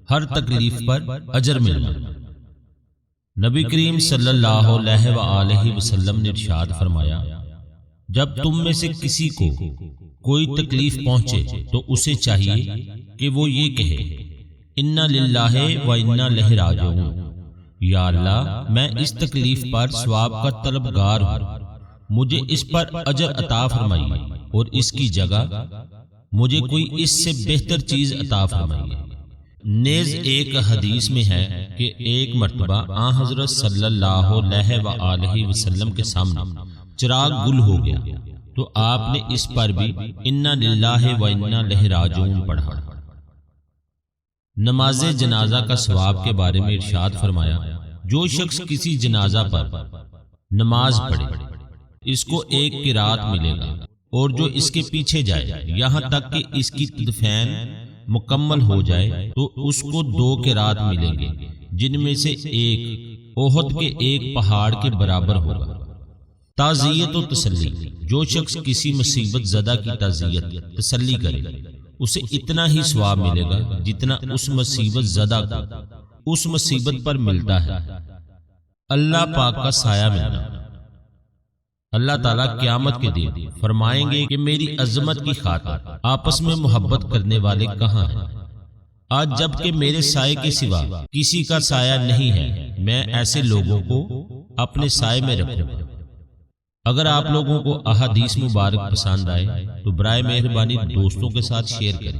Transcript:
ہر تکلیف پر اجر ملنا۔ نبی کریم صلی اللہ علیہ وآلہ وسلم نے ارشاد فرمایا، جب تم میں سے کسی کو کوئی تکلیف پہنچے تو اسے چاہیے کہ وہ یہ کہے، انا للہ و انا الیہ راجعون، یا اللہ میں اس تکلیف پر ثواب کا طلبگار ہوں، مجھے اس پر اجر عطا فرمائیے اور اس کی جگہ مجھے کوئی اس سے بہتر چیز عطا فرمائیے۔ نیز ایک حدیث میں ہے کہ ایک مرتبہ آن حضرت صلی اللہ علیہ وآلہ وسلم کے سامنے چراغ گل ہو گیا تو آپ نے اس پر بھی انا للہ و انا الیہ راجعون پڑھا۔ نماز جنازہ کا ثواب کے بارے میں ارشاد فرمایا، جو شخص کسی جنازہ پر نماز پڑھے اس کو ایک قرات ملے گا، اور جو اس کے پیچھے جائے یہاں تک کہ اس کی تدفین مکمل ہو جائے تو اس کو 2 قرات ملیں گے، جن میں سے ایک احد کے ایک پہاڑ کے برابر ہوگا۔ تعزیت و تسلی، جو شخص کسی مصیبت زدہ کی تعزیت تسلی کرے اسے اتنا ہی ثواب ملے گا جتنا اس مصیبت زدہ کو اس مصیبت پر ملتا ہے۔ اللہ پاک کا سایہ ملنا، اللہ تعالیٰ قیامت کے دن فرمائیں گے کہ میری عظمت کی خاطر آپس میں محبت کرنے والے کہاں ہیں؟ آج جب کہ میرے سائے کے سوا کسی کا سایہ نہیں ہے، میں ایسے لوگوں کو اپنے سائے میں رکھوں گا۔ اگر آپ لوگوں کو احادیث مبارک پسند آئے تو برائے مہربانی دوستوں کے ساتھ شیئر کریں۔